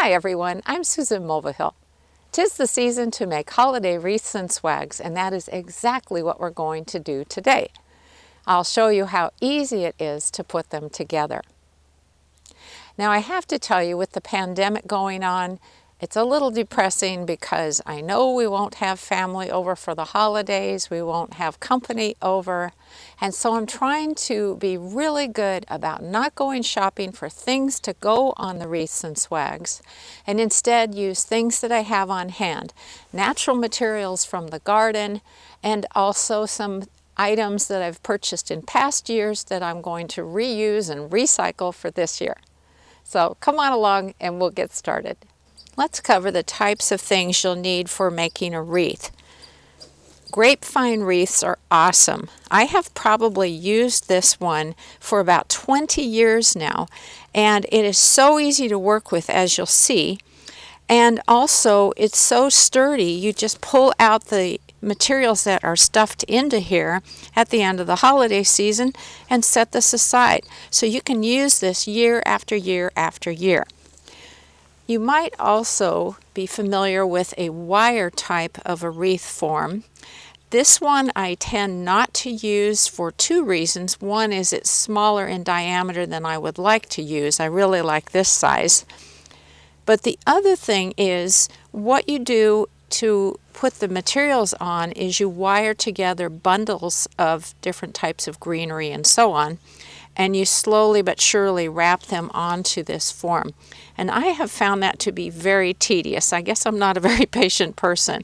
Hi everyone, I'm Susan Mulvihill. 'Tis the season to make holiday wreaths and swags, and that is exactly what we're going to do today. I'll show you how easy it is to put them together. Now I have to tell you, with the pandemic going on, it's a little depressing because I know we won't have family over for the holidays, we won't have company over, and so I'm trying to be really good about not going shopping for things to go on the wreaths and swags, and instead use things that I have on hand, natural materials from the garden, and also some items that I've purchased in past years that I'm going to reuse and recycle for this year. So come on along and we'll get started. Let's cover the types of things you'll need for making a wreath. Grapevine wreaths are awesome. I have probably used this one for about 20 years now, and it is so easy to work with, as you'll see. And also it's so sturdy, you just pull out the materials that are stuffed into here at the end of the holiday season and set this aside. So you can use this year after year after year. You might also be familiar with a wire type of a wreath form. This one I tend not to use for two reasons. One is it's smaller in diameter than I would like to use. I really like this size. But the other thing is, what you do to put the materials on is you wire together bundles of different types of greenery and so on, and you slowly but surely wrap them onto this form. And I have found that to be very tedious. I guess I'm not a very patient person.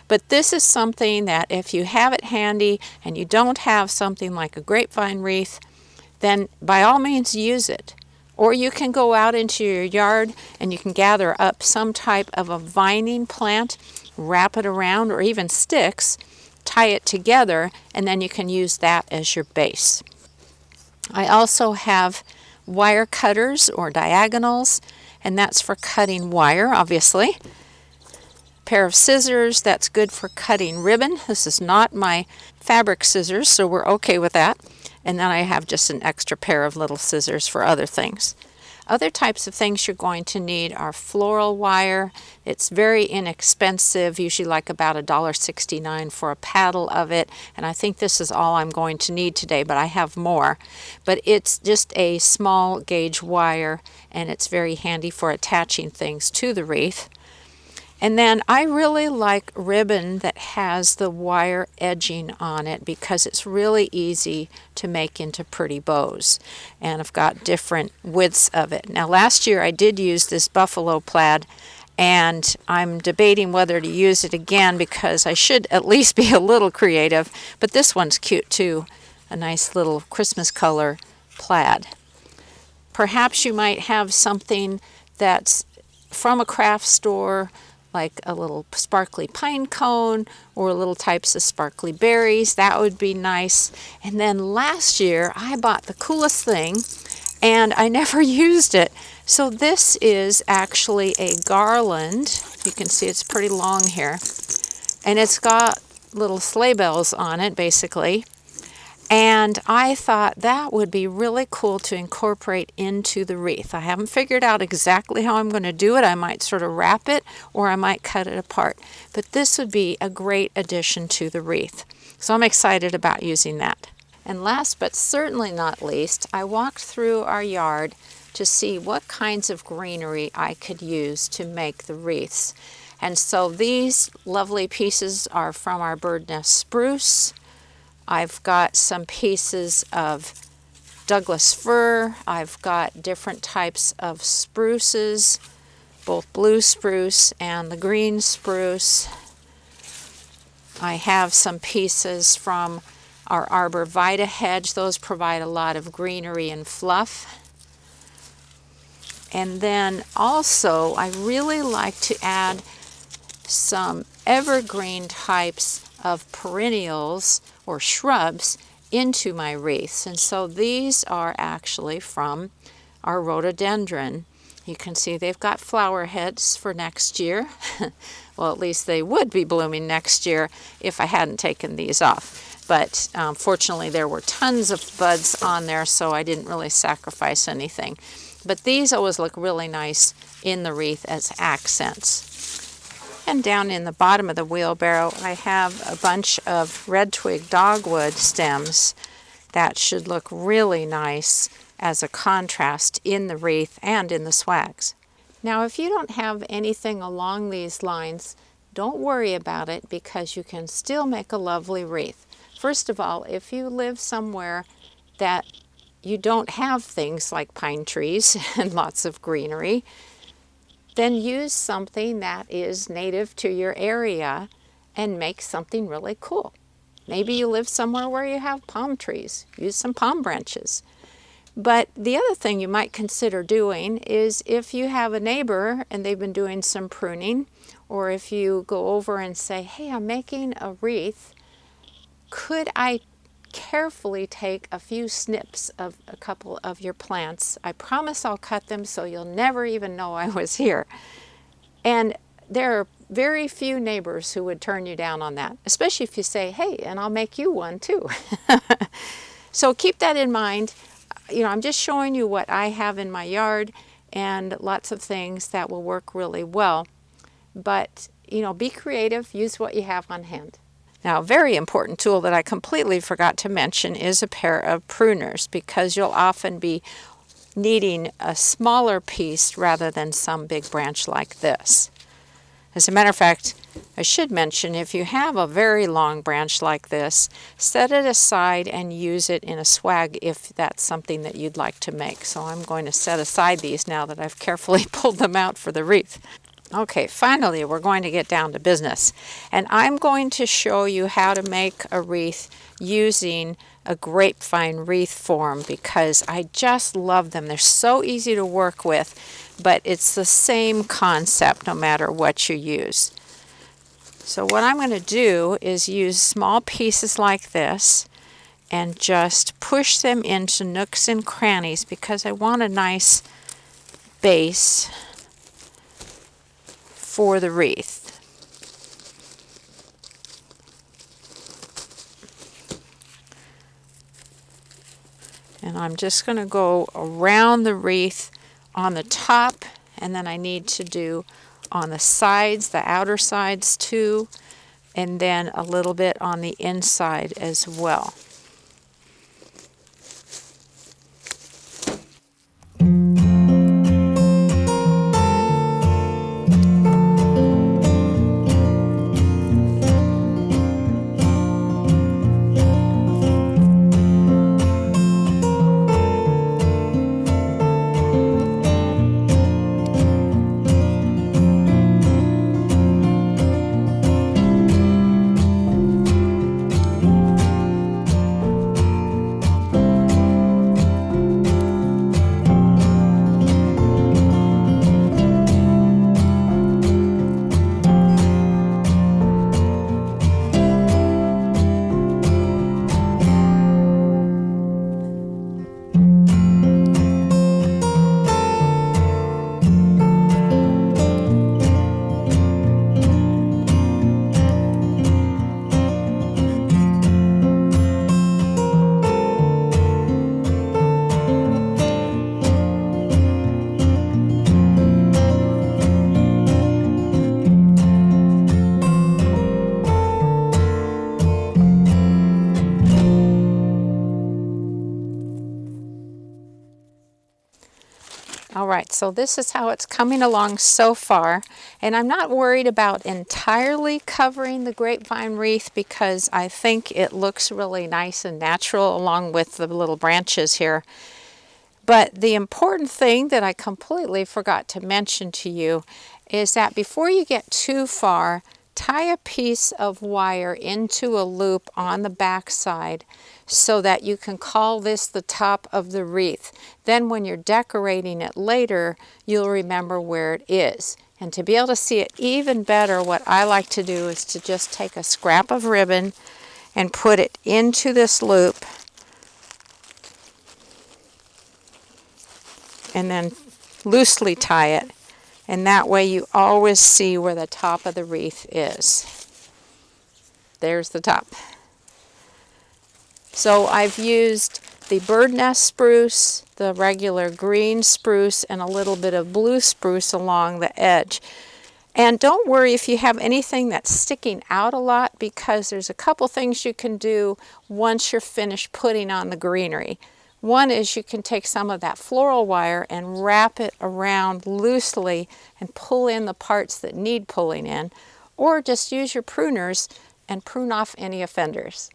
But this is something that if you have it handy and you don't have something like a grapevine wreath, then by all means use it. Or you can go out into your yard and you can gather up some type of a vining plant, wrap it around, or even sticks, tie it together, and then you can use that as your base. I also have wire cutters or diagonals, and that's for cutting wire, obviously. A pair of scissors, that's good for cutting ribbon. This is not my fabric scissors, so we're okay with that. And then I have just an extra pair of little scissors for other things. Other types of things you're going to need are floral wire. It's very inexpensive, usually like about $1.69 for a paddle of it. And I think this is all I'm going to need today, but I have more. But it's just a small gauge wire, and it's very handy for attaching things to the wreath. And then I really like ribbon that has the wire edging on it because it's really easy to make into pretty bows. And I've got different widths of it. Now last year I did use this buffalo plaid, and I'm debating whether to use it again because I should at least be a little creative. But this one's cute too, a nice little Christmas color plaid. Perhaps you might have something that's from a craft store, like a little sparkly pine cone or little types of sparkly berries. That would be nice. And then last year I bought the coolest thing and I never used it. So this is actually a garland. You can see it's pretty long here. And it's got little sleigh bells on it basically. And I thought that would be really cool to incorporate into the wreath. I haven't figured out exactly how I'm going to do it. I might sort of wrap it or I might cut it apart. But this would be a great addition to the wreath. So I'm excited about using that. And last but certainly not least, I walked through our yard to see what kinds of greenery I could use to make the wreaths. And so these lovely pieces are from our bird nest spruce. I've got some pieces of Douglas fir. I've got different types of spruces, both blue spruce and the green spruce. I have some pieces from our arborvitae hedge. Those provide a lot of greenery and fluff. And then also I really like to add some evergreen types of perennials or shrubs into my wreaths. And so these are actually from our rhododendron. You can see they've got flower heads for next year. Well, at least they would be blooming next year if I hadn't taken these off. But fortunately there were tons of buds on there, so I didn't really sacrifice anything. But these always look really nice in the wreath as accents. And down in the bottom of the wheelbarrow, I have a bunch of red twig dogwood stems that should look really nice as a contrast in the wreath and in the swags. Now, if you don't have anything along these lines, don't worry about it because you can still make a lovely wreath. First of all, if you live somewhere that you don't have things like pine trees and lots of greenery, then use something that is native to your area and make something really cool. Maybe you live somewhere where you have palm trees. Use some palm branches. But the other thing you might consider doing is if you have a neighbor and they've been doing some pruning, or if you go over and say, hey, I'm making a wreath, could I carefully take a few snips of a couple of your plants? I promise I'll cut them so you'll never even know I was here. And there are very few neighbors who would turn you down on that, especially if you say, hey, and I'll make you one too. So keep that in mind. You know, I'm just showing you what I have in my yard and lots of things that will work really well. But, you know, be creative, use what you have on hand. Now, a very important tool that I completely forgot to mention is a pair of pruners, because you'll often be needing a smaller piece rather than some big branch like this. As a matter of fact, I should mention, if you have a very long branch like this, set it aside and use it in a swag if that's something that you'd like to make. So I'm going to set aside these now that I've carefully pulled them out for the wreath. Okay, finally we're going to get down to business, and I'm going to show you how to make a wreath using a grapevine wreath form, because I just love them. They're so easy to work with, but it's the same concept no matter what you use. So what I'm going to do is use small pieces like this and just push them into nooks and crannies, because I want a nice base for the wreath. And I'm just going to go around the wreath on the top, and then I need to do on the sides, the outer sides too, and then a little bit on the inside as well. Alright, so this is how it's coming along so far, and I'm not worried about entirely covering the grapevine wreath because I think it looks really nice and natural along with the little branches here. But the important thing that I completely forgot to mention to you is that before you get too far, tie a piece of wire into a loop on the back side so that you can call this the top of the wreath. Then when you're decorating it later, you'll remember where it is. And to be able to see it even better, what I like to do is to just take a scrap of ribbon and put it into this loop, and then loosely tie it, and that way you always see where the top of the wreath is. There's the top. So I've used the bird nest spruce, the regular green spruce, and a little bit of blue spruce along the edge. And don't worry if you have anything that's sticking out a lot, because there's a couple things you can do once you're finished putting on the greenery. One is you can take some of that floral wire and wrap it around loosely and pull in the parts that need pulling in, or just use your pruners and prune off any offenders.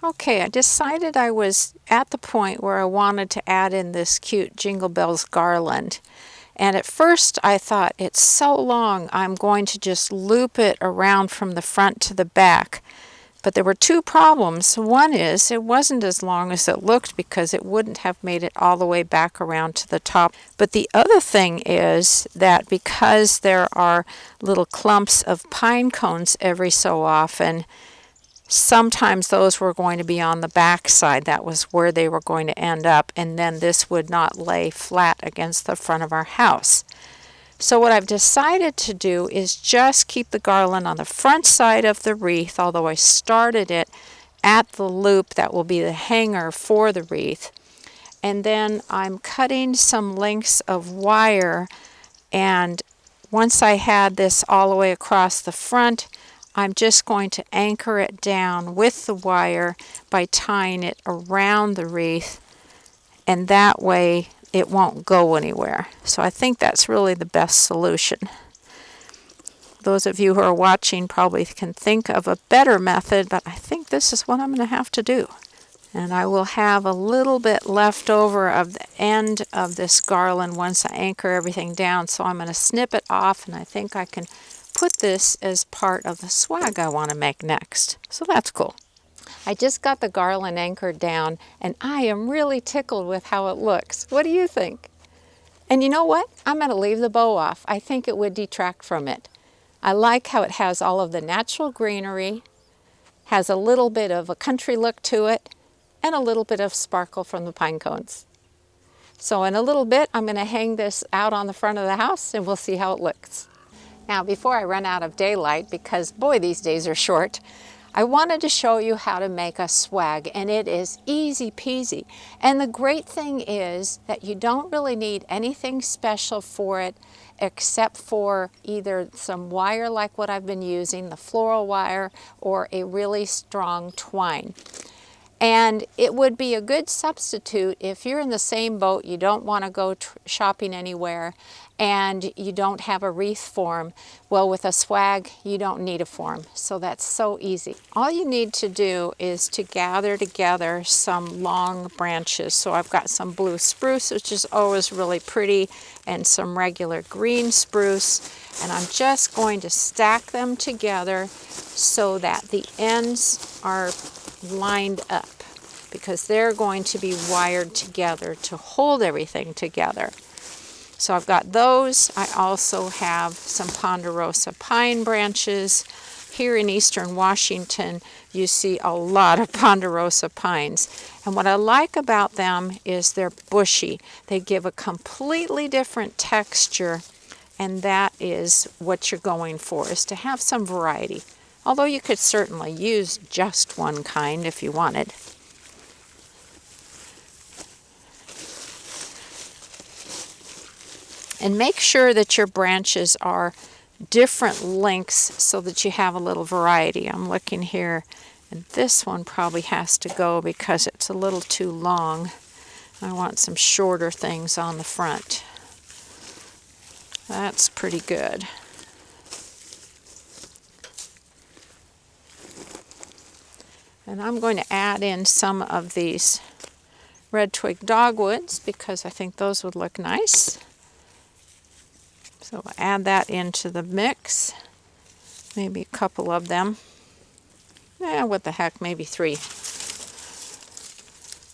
Okay, I decided I was at the point where I wanted to add in this cute Jingle Bells garland. And at first I thought, it's so long, I'm going to just loop it around from the front to the back. But there were two problems. One is it wasn't as long as it looked, because it wouldn't have made it all the way back around to the top. But the other thing is that because there are little clumps of pine cones every so often, sometimes those were going to be on the back side. That was where they were going to end up, and then this would not lay flat against the front of our house. So what I've decided to do is just keep the garland on the front side of the wreath, although I started it at the loop that will be the hanger for the wreath. And then I'm cutting some lengths of wire, and once I had this all the way across the front, I'm just going to anchor it down with the wire by tying it around the wreath, and that way it won't go anywhere. So I think that's really the best solution. Those of you who are watching probably can think of a better method, but I think this is what I'm going to have to do. And I will have a little bit left over of the end of this garland once I anchor everything down, so I'm going to snip it off, and I think I can put this as part of the swag I want to make next. So that's cool. I just got the garland anchored down, and I am really tickled with how it looks. What do you think? And you know what? I'm going to leave the bow off. I think it would detract from it. I like how it has all of the natural greenery, has a little bit of a country look to it, and a little bit of sparkle from the pine cones. So in a little bit, I'm going to hang this out on the front of the house, and we'll see how it looks. Now, before I run out of daylight, because boy, these days are short, I wanted to show you how to make a swag, and it is easy peasy. And the great thing is that you don't really need anything special for it, except for either some wire like what I've been using, the floral wire, or a really strong twine. And it would be a good substitute if you're in the same boat, you don't want to go shopping anywhere, and you don't have a wreath form. Well, with a swag, you don't need a form. So that's so easy. All you need to do is to gather together some long branches. So I've got some blue spruce, which is always really pretty, and some regular green spruce. And I'm just going to stack them together so that the ends are lined up, because they're going to be wired together to hold everything together. So I've got those. I also have some ponderosa pine branches. Here in eastern Washington, you see a lot of ponderosa pines. And what I like about them is they're bushy. They give a completely different texture, and that is what you're going for, is to have some variety. Although you could certainly use just one kind if you wanted. And make sure that your branches are different lengths so that you have a little variety. I'm looking here, and this one probably has to go because it's a little too long. I want some shorter things on the front. That's pretty good. And I'm going to add in some of these red twig dogwoods because I think those would look nice. So we'll add that into the mix. Maybe a couple of them. What the heck, maybe 3.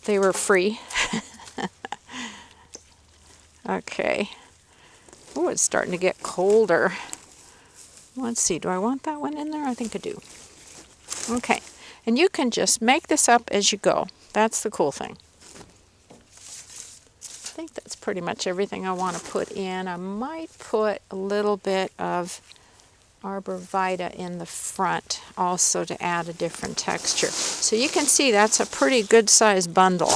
They were free. Okay. Oh, it's starting to get colder. Let's see, do I want that one in there? I think I do. Okay, and you can just make this up as you go. That's the cool thing. I think that's pretty much everything I want to put in. I might put a little bit of arborvitae in the front also to add a different texture. So you can see that's a pretty good sized bundle.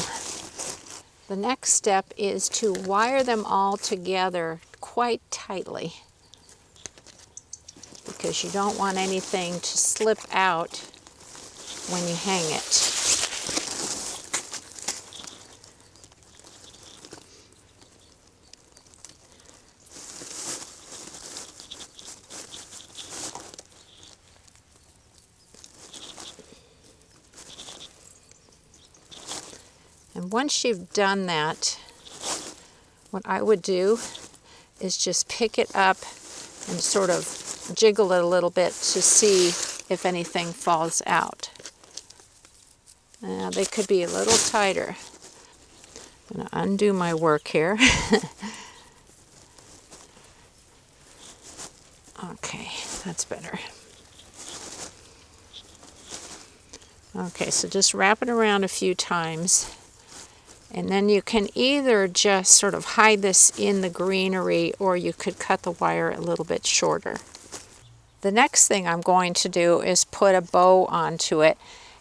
The next step is to wire them all together quite tightly, because you don't want anything to slip out when you hang it. And once you've done that, what I would do is just pick it up and sort of jiggle it a little bit to see if anything falls out. Now they could be a little tighter. I'm going to undo my work here. Okay, that's better. Okay, so just wrap it around a few times. And then you can either just sort of hide this in the greenery, or you could cut the wire a little bit shorter. The next thing I'm going to do is put a bow onto it.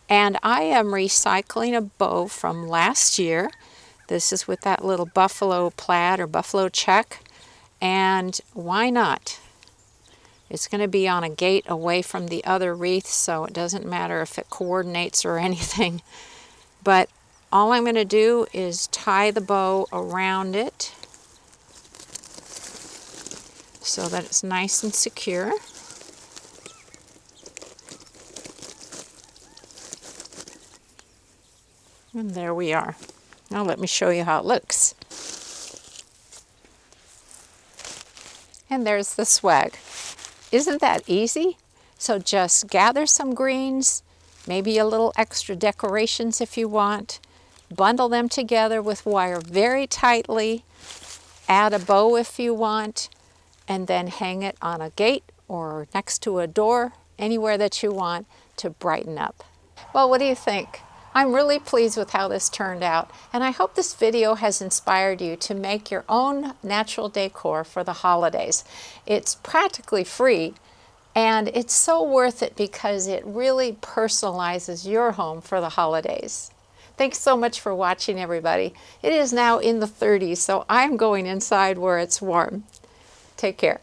And I am recycling a bow from last year. This is with that little buffalo plaid or buffalo check. And why not? It's going to be on a gate away from the other wreaths, so it doesn't matter if it coordinates or anything. But all I'm going to do is tie the bow around it so that it's nice and secure. And there we are. Now let me show you how it looks. And there's the swag. Isn't that easy? So just gather some greens, maybe a little extra decorations if you want. Bundle them together with wire very tightly, add a bow if you want, and then hang it on a gate or next to a door, anywhere that you want to brighten up. Well, what do you think? I'm really pleased with how this turned out, and I hope this video has inspired you to make your own natural decor for the holidays. It's practically free, and it's so worth it because it really personalizes your home for the holidays. Thanks so much for watching, everybody. It is now in the 30s, so I'm going inside where it's warm. Take care.